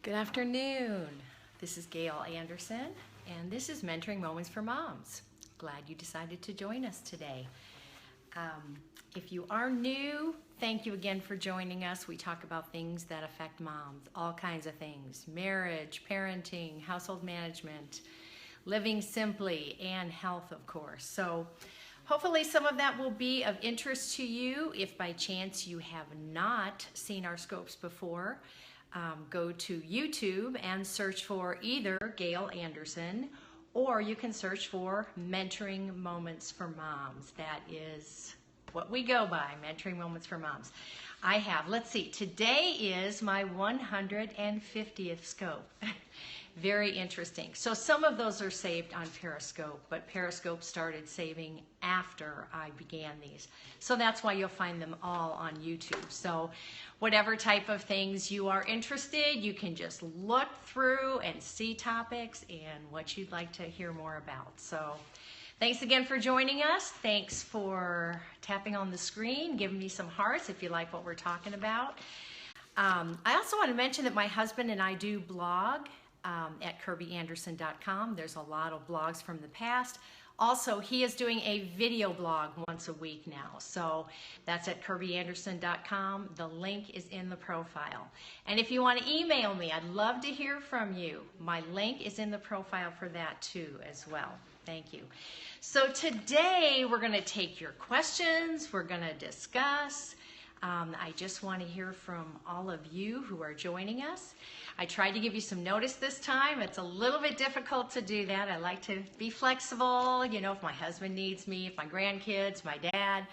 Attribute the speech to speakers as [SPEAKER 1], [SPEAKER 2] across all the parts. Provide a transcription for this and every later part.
[SPEAKER 1] Good afternoon. This is Gail Anderson, and this is Mentoring Moments for Moms. Glad you decided to join us today. If you are new, thank you again for joining us. We talk about things that affect moms, all kinds of things: marriage, parenting, household management, living simply, and health, of course. So hopefully some of that will be of interest to you. If by chance you have not seen our scopes before, go to YouTube and search for either Gail Anderson, or you can search for Mentoring Moments for Moms. That is what we go by, Mentoring Moments for Moms. I have, let's see, today is my 150th scope. Very interesting. So some of those are saved on Periscope, but Periscope started saving after I began these. So that's why you'll find them all on YouTube. So whatever type of things you are interested, you can just look through and see topics and what you'd like to hear more about. So thanks again for joining us. Thanks for tapping on the screen, giving me some hearts if you like what we're talking about. I also want to mention that my husband and I do blog at kirbyanderson.com. There's a lot of blogs from the past. Also, he is doing a video blog once a week now. So that's at kirbyanderson.com. The link is in the profile. And if you want to email me, I'd love to hear from you. My link is in the profile for that too as well. Thank you. So today we're going to take your questions. We're going to discuss. I just want to hear from all of you who are joining us. I tried to give you some notice this time. It's a little bit difficult to do that. I like to be flexible, you know, if my husband needs me, if my grandkids, my dad.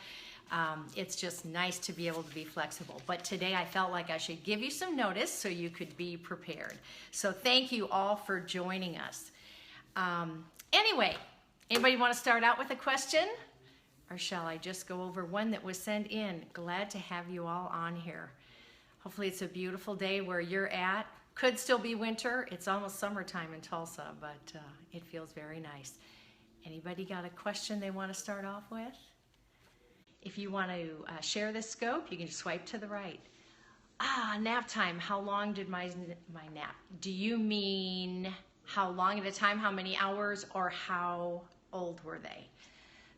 [SPEAKER 1] It's just nice to be able to be flexible. But today I felt like I should give you some notice so you could be prepared. So thank you all for joining us. Anyway, anybody want to start out with a question? Or shall I just go over one that was sent in? Glad to have you all on here. Hopefully it's a beautiful day where you're at. Could still be winter. It's almost summertime in Tulsa, but it feels very nice. Anybody got a question they want to start off with? If you want to share this scope, you can swipe to the right. Nap time. How long did my nap? Do you mean how long at a time, how many hours, or how old were they?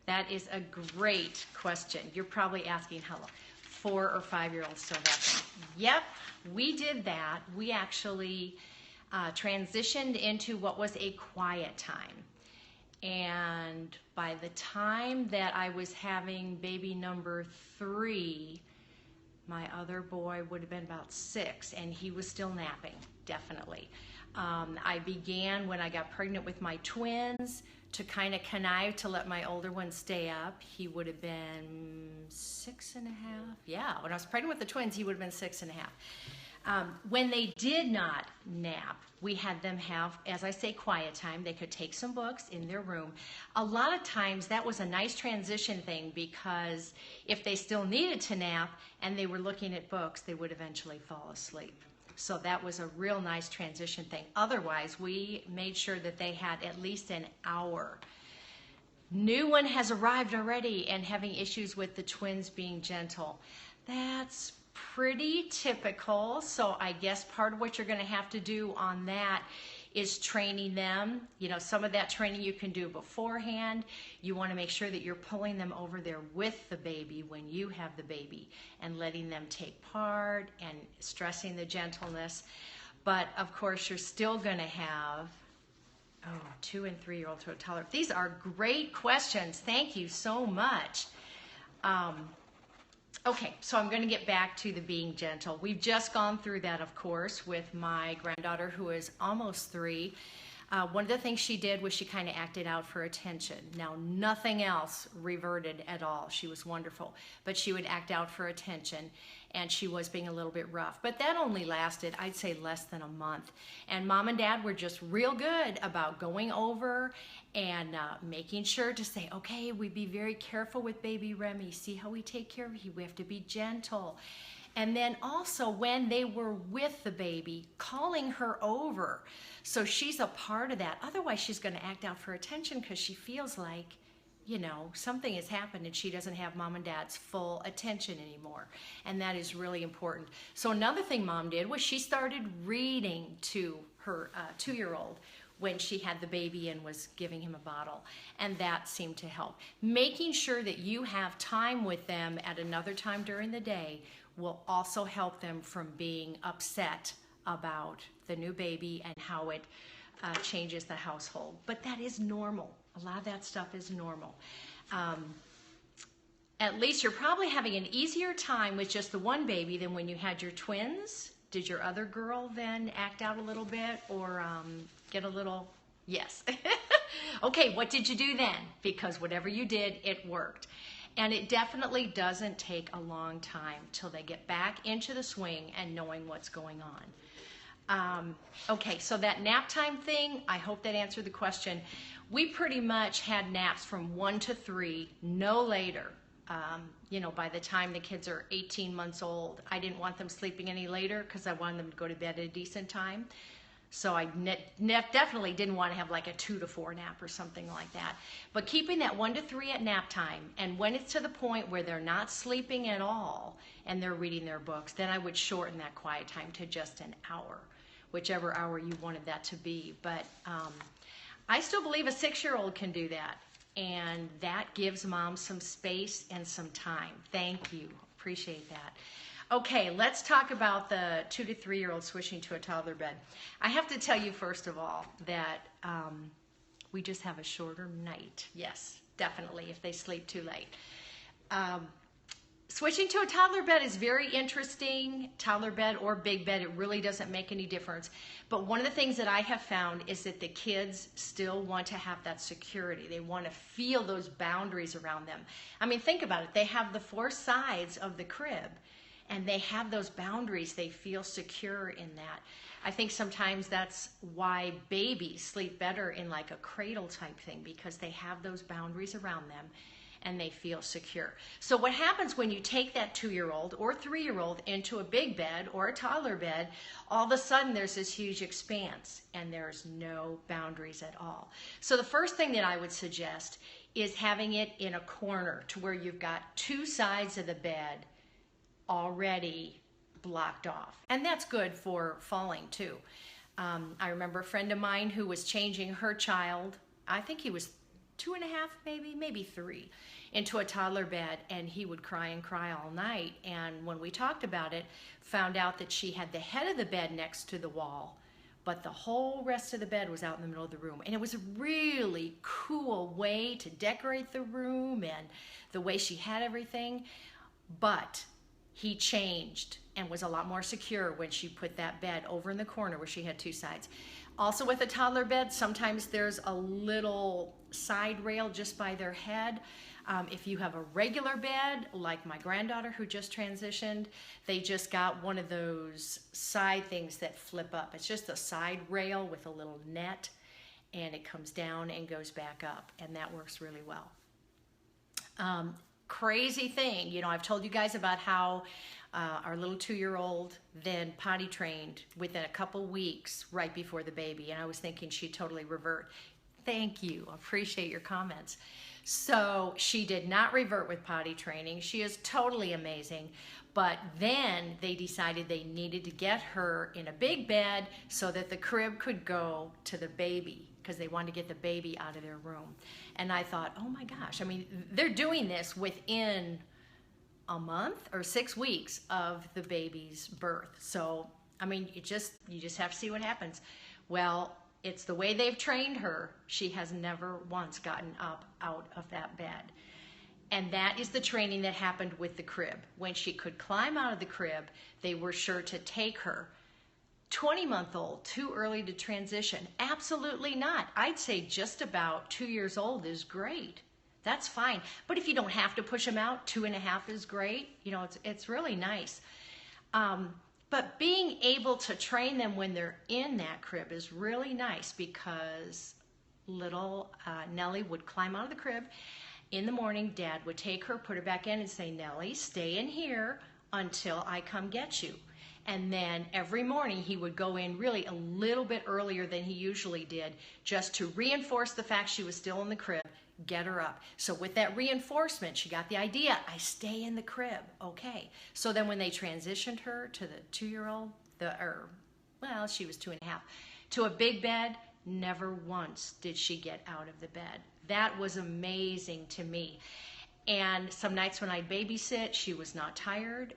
[SPEAKER 1] That is a great question. You're probably asking how long. 4 or 5-year-olds still have them. Yep, we did that. We actually transitioned into what was a quiet time. And by the time that I was having baby number 3, my other boy would have been about 6, and he was still napping, definitely. I began when I got pregnant with my twins to kind of connive to let my older one stay up. He would have been 6.5. Yeah, when I was pregnant with the twins, he would have been 6.5. When they did not nap, we had them have, as I say, quiet time. They could take some books in their room. A lot of times that was a nice transition thing, because if they still needed to nap and they were looking at books, they would eventually fall asleep. So that was a real nice transition thing. Otherwise, we made sure that they had at least an hour. New one has arrived already and having issues with the twins being gentle. That's pretty typical. So I guess part of what you're going to have to do on that is training them. You know, some of that training you can do beforehand. You want to make sure that you're pulling them over there with the baby when you have the baby and letting them take part and stressing the gentleness. But of course, you're still going to have 2 and 3-year-old to a toddler. These are great questions. Thank you so much. Okay, so I'm going to get back to the being gentle. We've just gone through that, of course, with my granddaughter who is almost 3. One of the things she did was she kind of acted out for attention. Now, nothing else reverted at all. She was wonderful, but she would act out for attention, and she was being a little bit rough. But that only lasted, I'd say, less than a month. And Mom and Dad were just real good about going over and making sure to say, okay, we be very careful with baby Remy. See how we take care of him. We have to be gentle. And then also when they were with the baby, calling her over. So she's a part of that. Otherwise, she's going to act out for attention because she feels like something has happened and she doesn't have mom and dad's full attention anymore. And that is really important. So another thing mom did was she started reading to her 2-year-old when she had the baby and was giving him a bottle. And that seemed to help. Making sure that you have time with them at another time during the day will also help them from being upset about the new baby and how it changes the household. But that is normal. A lot of that stuff is normal. At least you're probably having an easier time with just the one baby than when you had your twins. Did your other girl then act out a little bit or get a little? Yes. Okay, what did you do then? Because whatever you did, it worked. And it definitely doesn't take a long time till they get back into the swing and knowing what's going on. Okay, so that nap time thing, I hope that answered the question. We pretty much had naps from 1 to 3, no later. By the time the kids are 18 months old, I didn't want them sleeping any later because I wanted them to go to bed at a decent time. So I definitely didn't want to have like a 2 to 4 nap or something like that. But keeping that 1 to 3 at nap time, and when it's to the point where they're not sleeping at all and they're reading their books, then I would shorten that quiet time to just an hour, whichever hour you wanted that to be. But I still believe a 6-year-old can do that. And that gives mom some space and some time. Thank you. Appreciate that. Okay, let's talk about the 2 to 3-year-old switching to a toddler bed. I have to tell you, first of all, that we just have a shorter night. Yes, definitely, if they sleep too late. Switching to a toddler bed is very interesting. Toddler bed or big bed, it really doesn't make any difference. But one of the things that I have found is that the kids still want to have that security. They want to feel those boundaries around them. I mean, think about it. They have the 4 sides of the crib, and they have those boundaries. They feel secure in that. I think sometimes that's why babies sleep better in like a cradle type thing, because they have those boundaries around them and they feel secure. So what happens when you take that 2-year-old or 3-year-old into a big bed or a toddler bed, all of a sudden there's this huge expanse and there's no boundaries at all. So the first thing that I would suggest is having it in a corner to where you've got 2 sides of the bed already blocked off. And that's good for falling too. I remember a friend of mine who was changing her child, I think he was 2.5, maybe 3, into a toddler bed, and he would cry and cry all night. And when we talked about it, found out that she had the head of the bed next to the wall, but the whole rest of the bed was out in the middle of the room. And it was a really cool way to decorate the room and the way she had everything. But he changed and was a lot more secure when she put that bed over in the corner where she had 2 sides. Also with a toddler bed, sometimes there's a little side rail just by their head. If you have a regular bed, like my granddaughter who just transitioned, they just got one of those side things that flip up. It's just a side rail with a little net, and it comes down and goes back up, and that works really well. Crazy thing, I've told you guys about how our little 2-year-old then potty trained within a couple weeks right before the baby, and I was thinking she'd totally revert. Thank you, appreciate your comments. So she did not revert with potty training. She is totally amazing, but then they decided they needed to get her in a big bed so that the crib could go to the baby, because they wanted to get the baby out of their room. And I thought, oh my gosh, I mean, they're doing this within a month or 6 weeks of the baby's birth. So, I mean, you just have to see what happens. Well, it's the way they've trained her. She has never once gotten up out of that bed. And that is the training that happened with the crib. When she could climb out of the crib, they were sure to take her. 20-month-old, too early to transition? Absolutely not. I'd say just about 2 years old is great. That's fine. But if you don't have to push them out, 2.5 is great. It's really nice. But being able to train them when they're in that crib is really nice, because little Nellie would climb out of the crib. In the morning, Dad would take her, put her back in, and say, Nellie, stay in here until I come get you. And then every morning he would go in really a little bit earlier than he usually did, just to reinforce the fact she was still in the crib, get her up. So with that reinforcement, she got the idea, I stay in the crib. Okay. So then when they transitioned her to the 2-year-old, well, she was 2.5, to a big bed, never once did she get out of the bed. That was amazing to me. And some nights when I'd babysit, she was not tired.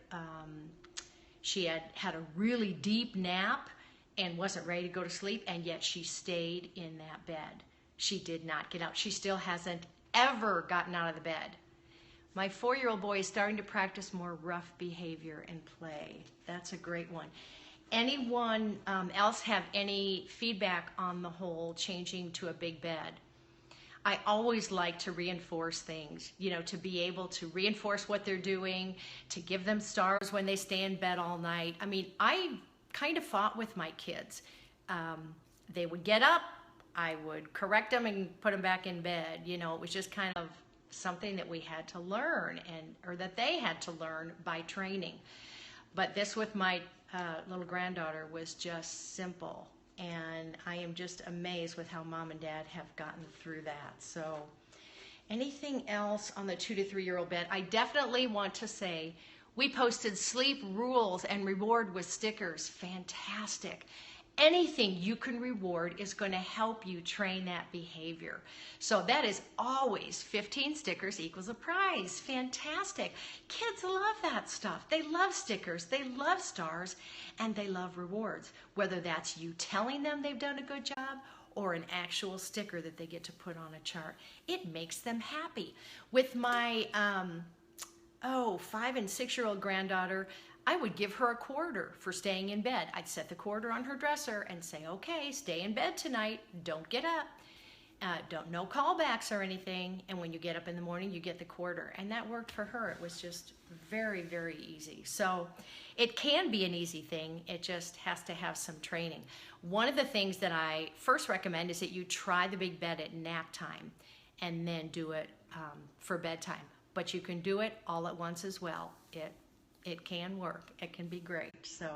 [SPEAKER 1] She had a really deep nap and wasn't ready to go to sleep, and yet she stayed in that bed. She did not get out. She still hasn't ever gotten out of the bed. My 4-year-old boy is starting to practice more rough behavior and play. That's a great one. Anyone else have any feedback on the whole changing to a big bed? I always like to reinforce things, to be able to reinforce what they're doing, to give them stars when they stay in bed all night. I mean, I kind of fought with my kids. They would get up, I would correct them and put them back in bed. It was just kind of something that we had to learn, or that they had to learn by training. But this with my little granddaughter was just simple. And I am just amazed with how mom and dad have gotten through that. So anything else on the 2 to 3-year-old bed? I definitely want to say we posted sleep rules and reward with stickers. Fantastic. Anything you can reward is going to help you train that behavior. So that is always 15 stickers equals a prize. Fantastic. Kids love that stuff. They love stickers, they love stars, and they love rewards. Whether that's you telling them they've done a good job or an actual sticker that they get to put on a chart. It makes them happy. With my 5 and 6-year-old granddaughter, I would give her a quarter for staying in bed. I'd set the quarter on her dresser and say, okay, stay in bed tonight. Don't get up. No callbacks or anything. And when you get up in the morning, you get the quarter. And that worked for her. It was just very, very easy. So it can be an easy thing. It just has to have some training. One of the things that I first recommend is that you try the big bed at nap time and then do it for bedtime. But you can do it all at once as well. It can work. It can be great. So,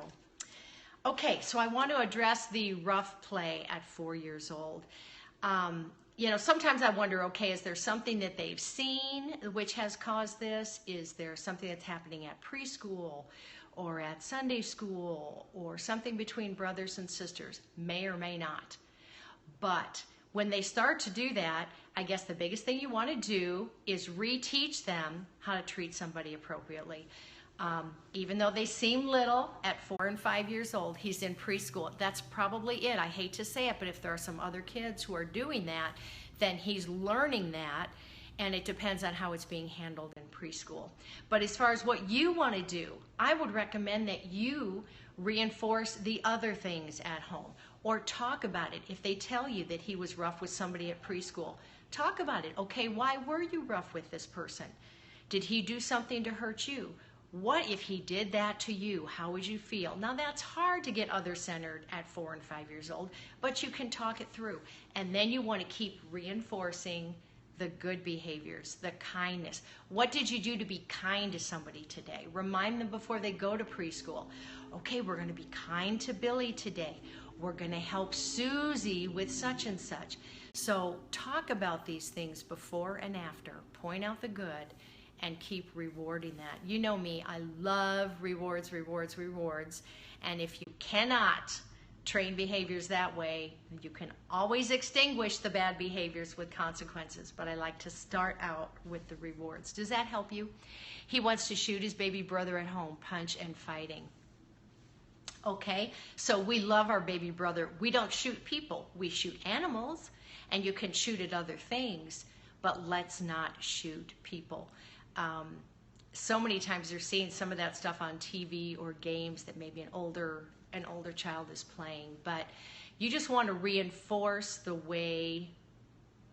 [SPEAKER 1] okay, so I want to address the rough play at 4 years old. Sometimes I wonder, okay, is there something that they've seen which has caused this? Is there something that's happening at preschool or at Sunday school or something between brothers and sisters? May or may not. But when they start to do that, I guess the biggest thing you want to do is reteach them how to treat somebody appropriately. Even though they seem little at 4 and 5 years old, he's in preschool. That's probably it. I hate to say it, but if there are some other kids who are doing that, then he's learning that, and it depends on how it's being handled in preschool. But as far as what you want to do, I would recommend that you reinforce the other things at home or talk about it. If they tell you that he was rough with somebody at preschool, talk about it. Okay, why were you rough with this person? Did he do something to hurt you? What if he did that to you? How would you feel? Now that's hard to get other-centered at 4 and 5 years old, but you can talk it through. And then you want to keep reinforcing the good behaviors, the kindness. What did you do to be kind to somebody today? Remind them before they go to preschool. Okay, we're going to be kind to Billy today. We're going to help Susie with such and such. So talk about these things before and after. Point out the good. And keep rewarding that. You know me, I love rewards, rewards, rewards. And if you cannot train behaviors that way, you can always extinguish the bad behaviors with consequences. But I like to start out with the rewards. Does that help you? He wants to shoot his baby brother at home, punch and fighting. Okay, so we love our baby brother. We don't shoot people, we shoot animals, and you can shoot at other things, but let's not shoot people. So many times you're seeing some of that stuff on TV or games that maybe an older child is playing, but you just want to reinforce the way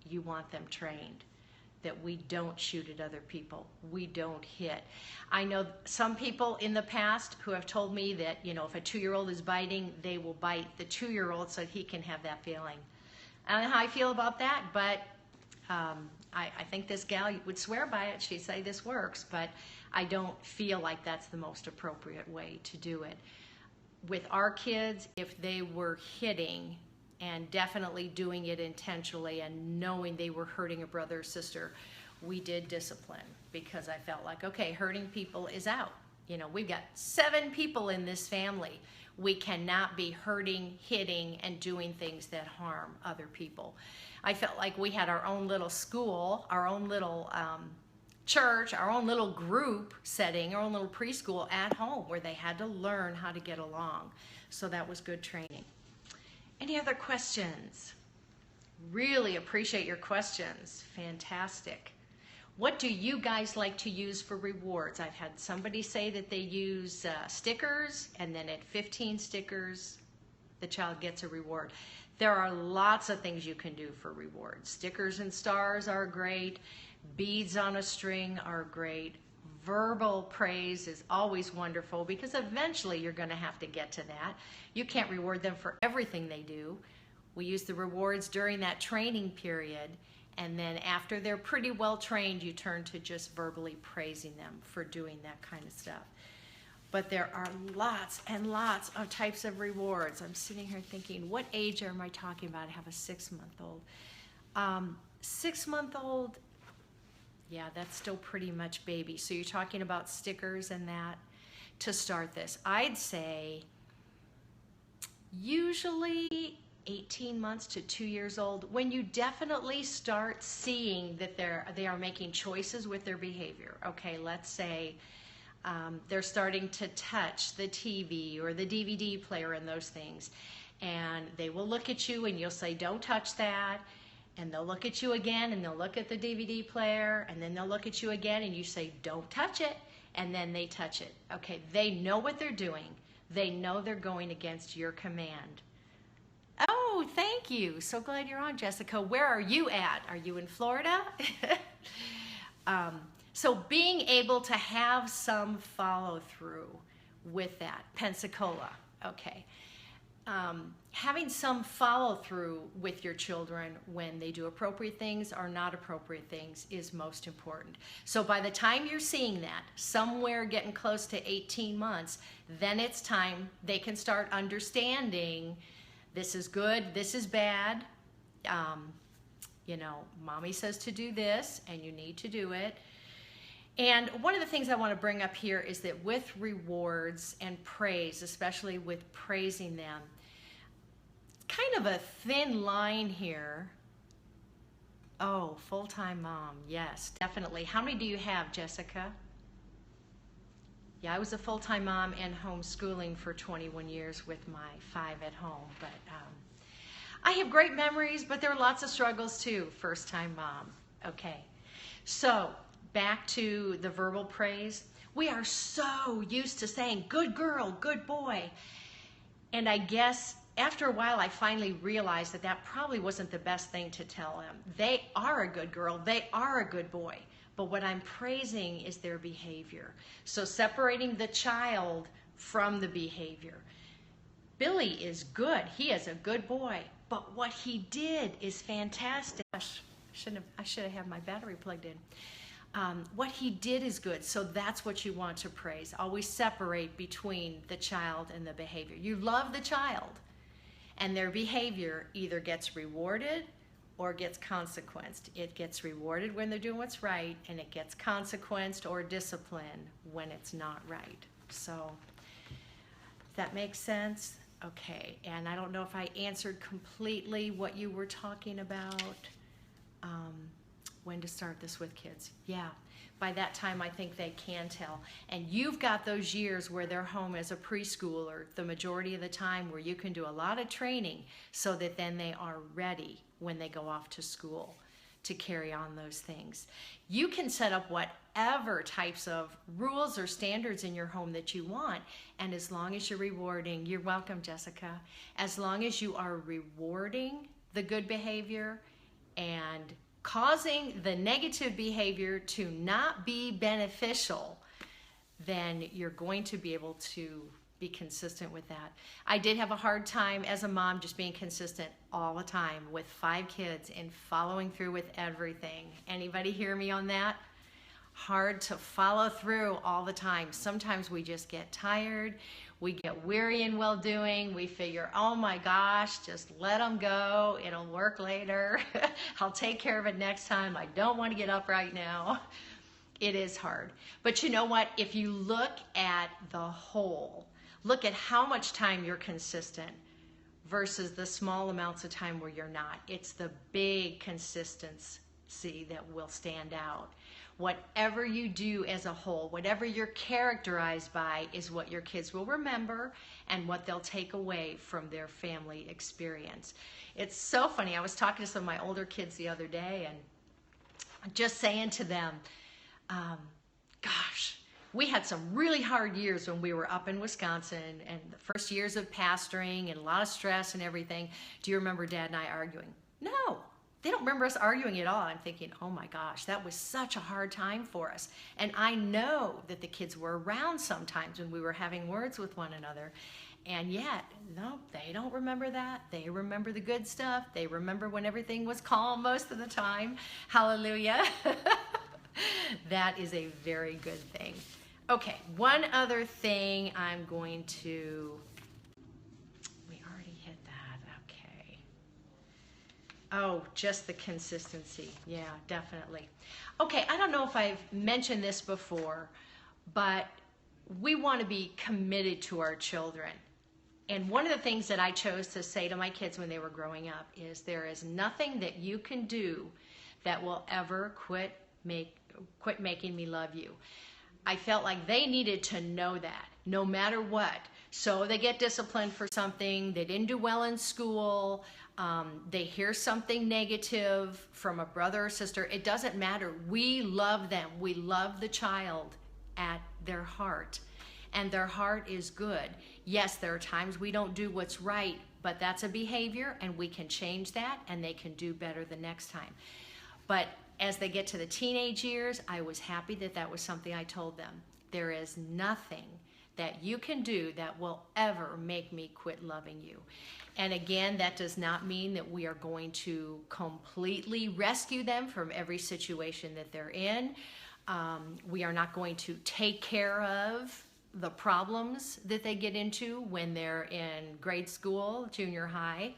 [SPEAKER 1] you want them trained, that we don't shoot at other people, we don't hit. I know some people in the past who have told me that, if a 2-year-old is biting, they will bite the 2-year-old so he can have that feeling. I don't know how I feel about that, but I think this gal would swear by it. She'd say this works, but I don't feel like that's the most appropriate way to do it. With our kids, if they were hitting and definitely doing it intentionally and knowing they were hurting a brother or sister, we did discipline, because I felt like, okay, hurting people is out. You know, we've got 7 people in this family. We cannot be hurting, hitting, and doing things that harm other people. I felt like we had our own little school, our own little church, our own little group setting, our own little preschool at home where they had to learn how to get along. So that was good training. Any other questions? Really appreciate your questions. Fantastic. What do you guys like to use for rewards? I've had somebody say that they use stickers, and then at 15 stickers, the child gets a reward. There are lots of things you can do for rewards. Stickers and stars are great. Beads on a string are great. Verbal praise is always wonderful, because eventually you're going to have to get to that. You can't reward them for everything they do. We use the rewards during that training period, and then after they're pretty well trained, you turn to just verbally praising them for doing that kind of stuff. But there are lots and lots of types of rewards. I'm sitting here thinking, what age am I talking about? I have a 6-month-old. 6-month-old, yeah, that's still pretty much baby. So you're talking about stickers and that to start this. I'd say usually 18 months to 2 years old, when you definitely start seeing that they are making choices with their behavior. Okay, let's say they're starting to touch the TV or the DVD player and those things, and they will look at you and you'll say, don't touch that, and they'll look at you again and they'll look at the DVD player, and then they'll look at you again and you say, don't touch it, and then they touch it. Okay, they know what they're doing. They know they're going against your command. Oh, thank you. So glad you're on, Jessica. Where are you at? Are you in Florida? So being able to have some follow through with that. Pensacola, okay. Having some follow through with your children when they do appropriate things or not appropriate things is most important. So by the time you're seeing that, somewhere getting close to 18 months, then it's time they can start understanding this is good, this is bad. You know, mommy says to do this and you need to do it. And one of the things I want to bring up here is that with rewards and praise, especially with praising them, kind of a thin line here. Oh, full-time mom, yes, definitely. How many do you have, Jessica? Yeah, I was a full-time mom and homeschooling for 21 years with my 5 at home. But I have great memories, but there are lots of struggles too, first-time mom. Okay, so back to the verbal praise. We are so used to saying, good girl, good boy. And I guess after a while, I finally realized that that probably wasn't the best thing to tell them. They are a good girl, they are a good boy. But what I'm praising is their behavior. So separating the child from the behavior. Billy is good. He is a good boy. But what he did is fantastic. I should have had my battery plugged in. What he did is good. So that's what you want to praise. Always separate between the child and the behavior. You love the child, and their behavior either gets rewarded or gets consequenced. It gets rewarded when they're doing what's right, and it gets consequenced or disciplined when it's not right. So, that makes sense? Okay, and I don't know if I answered completely what you were talking about. When to start this with kids. Yeah, by that time I think they can tell. And you've got those years where they're home as a preschooler the majority of the time, where you can do a lot of training so that then they are ready when they go off to school to carry on those things. You can set up whatever types of rules or standards in your home that you want, and as long as you're rewarding, you're welcome, Jessica, as long as you are rewarding the good behavior and causing the negative behavior to not be beneficial, then you're going to be able to be consistent with that. I did have a hard time as a mom just being consistent all the time with 5 kids and following through with everything. Anybody hear me on that? hard to follow through all the time. Sometimes we just get tired. We get weary in well-doing. We figure, oh my gosh, just let them go. It'll work later. I'll take care of it next time. I don't want to get up right now. It is hard. But you know what? If you look at the whole, look at how much time you're consistent versus the small amounts of time where you're not. It's the big consistency that will stand out. Whatever you do as a whole, whatever you're characterized by is what your kids will remember and what they'll take away from their family experience. It's so funny. I was talking to some of my older kids the other day and just saying to them, gosh, we had some really hard years when we were up in Wisconsin and the first years of pastoring and a lot of stress and everything. Do you remember Dad and I arguing? No. They don't remember us arguing at all. I'm thinking, oh my gosh, that was such a hard time for us. And I know that the kids were around sometimes when we were having words with one another. And yet, no, they don't remember that. They remember the good stuff. They remember when everything was calm most of the time. Hallelujah. That is a very good thing. Okay, one other thing I'm going to... Oh, just the consistency. Yeah, definitely. Okay, I don't know if I've mentioned this before, but we want to be committed to our children. And one of the things that I chose to say to my kids when they were growing up is there is nothing that you can do that will ever quit making me love you. I felt like they needed to know that no matter what. So they get disciplined for something, they didn't do well in school, they hear something negative from a brother or sister. It doesn't matter. We love them. We love the child at their heart, and their heart is good. Yes, there are times we don't do what's right, but that's a behavior, and we can change that, and they can do better the next time. But as they get to the teenage years, I was happy that that was something I told them. There is nothing that you can do that will ever make me quit loving you. And again, that does not mean that we are going to completely rescue them from every situation that they're in. We are not going to take care of the problems that they get into when they're in grade school, junior high.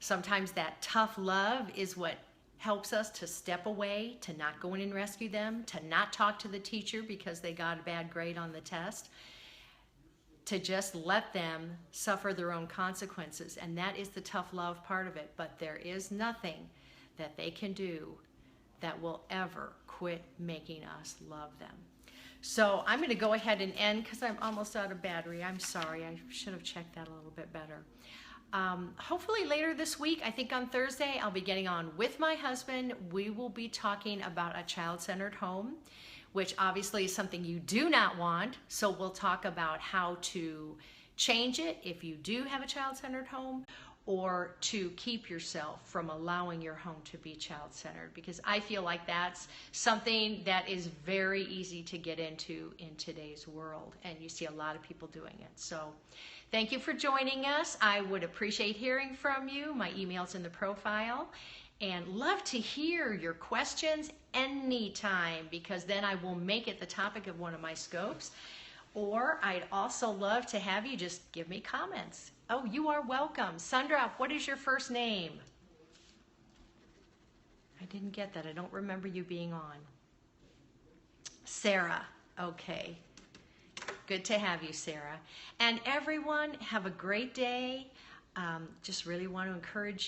[SPEAKER 1] Sometimes that tough love is what helps us to step away, to not go in and rescue them, to not talk to the teacher because they got a bad grade on the test, to just let them suffer their own consequences. And that is the tough love part of it. But there is nothing that they can do that will ever quit making us love them. So I'm going to go ahead and end because I'm almost out of battery. I'm sorry. I should have checked that a little bit better. Hopefully later this week, I think on Thursday, I'll be getting on with my husband. We will be talking about a child-centered home, which obviously is something you do not want. So we'll talk about how to change it if you do have a child-centered home, or to keep yourself from allowing your home to be child-centered, because I feel like that's something that is very easy to get into in today's world, and you see a lot of people doing it. So thank you for joining us. I would appreciate hearing from you. My email's in the profile, and love to hear your questions anytime, because then I will make it the topic of one of my scopes. Or I'd also love to have you just give me comments. Oh, you are welcome. Sandra, what is your first name? I didn't get that. I don't remember you being on. Sarah. Okay. Good to have you, Sarah. And everyone, have a great day. Just really want to encourage